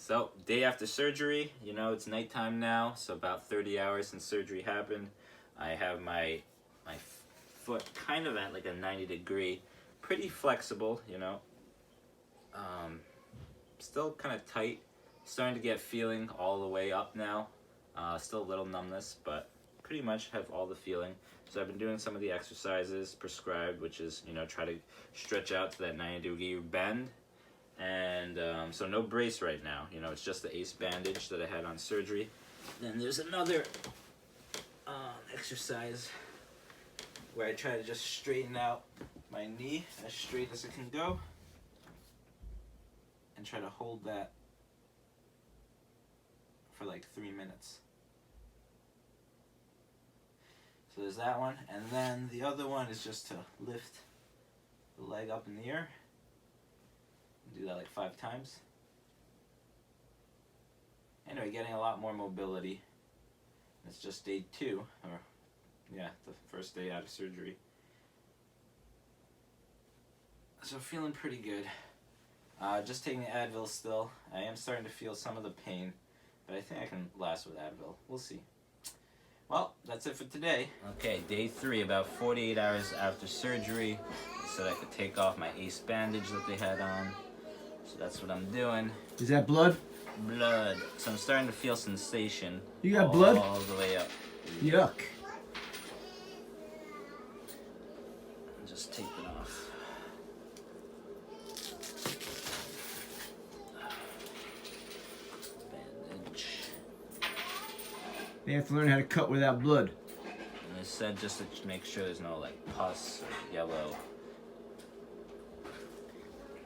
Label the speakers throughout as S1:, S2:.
S1: So, day after surgery, you know, it's nighttime now, so about 30 hours since surgery happened. I have my foot kind of at like a 90 degree, pretty flexible, you know. Still kind of tight, starting to get feeling all the way up now. Still a little numbness, but pretty much have all the feeling. So I've been doing some of the exercises prescribed, which is, you know, try to stretch out to that 90 degree bend. And so no brace right now, you know, it's just the ACE bandage that I had on surgery. Then there's another exercise where I try to just straighten out my knee as straight as it can go and try to hold that for like 3 minutes. So there's that one, and then the other one is just to lift the leg up in the air. Do that like 5 times. Anyway, getting a lot more mobility. It's just day 2, or yeah, the first day out of surgery. So feeling pretty good. Just taking the Advil still. I am starting to feel some of the pain, but I think I can last with Advil. We'll see. Well, that's it for today. Okay, day 3, about 48 hours after surgery. They said I could take off my ACE bandage that they had on. So that's what I'm doing.
S2: Is that blood?
S1: Blood. So I'm starting to feel sensation.
S2: You got blood?
S1: All the way up.
S2: Yuck.
S1: Just take it off. Bandage.
S2: They have to learn how to cut without blood.
S1: And they said just to make sure there's no like pus or yellow.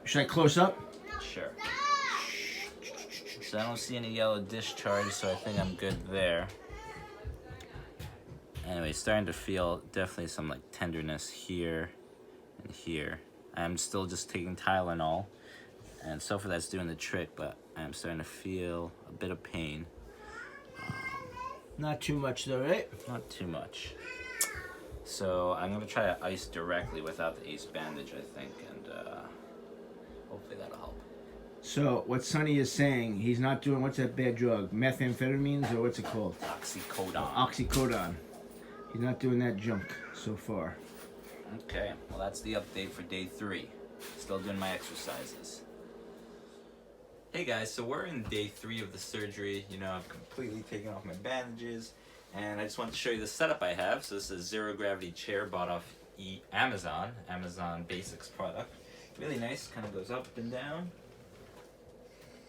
S2: Should I close up?
S1: Sure. So I don't see any yellow discharge, so I think I'm good there. Anyway, starting to feel definitely some like tenderness here and here. I'm still just taking Tylenol, and so far that's doing the trick, but I'm starting to feel a bit of pain.
S2: Not too much though, right?
S1: Not too much. So I'm gonna try to ice directly without the ACE bandage, I think, and hopefully that'll help.
S2: So what Sonny is saying, he's not doing, what's that bad drug? Methamphetamines, or what's it called?
S1: Oxycodone.
S2: Oxycodone. He's not doing that junk so far.
S1: Okay, well that's the update for day 3. Still doing my exercises. Hey guys, so we're in day 3 of the surgery. You know, I've completely taken off my bandages, and I just want to show you the setup I have. So this is a zero gravity chair bought off Amazon Basics product. Really nice, kind of goes up and down.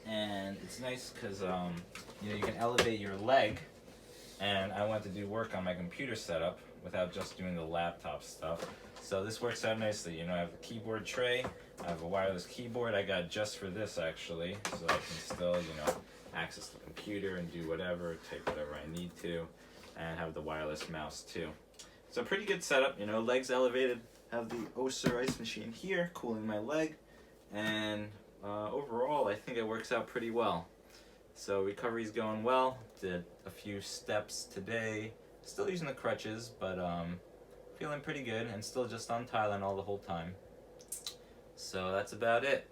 S1: And it's nice because you know, you can elevate your leg, and I want to do work on my computer setup without just doing the laptop stuff. So this works out nicely. You know, I have a keyboard tray, I have a wireless keyboard I got just for this actually, so I can still, you know, access the computer and do whatever, take whatever I need to, and have the wireless mouse too. So pretty good setup, you know, legs elevated, have the Oser ice machine here, cooling my leg, and overall, I think it works out pretty well. So recovery's going well. Did a few steps today. Still using the crutches, but feeling pretty good, and still just on Tylenol the whole time. So that's about it.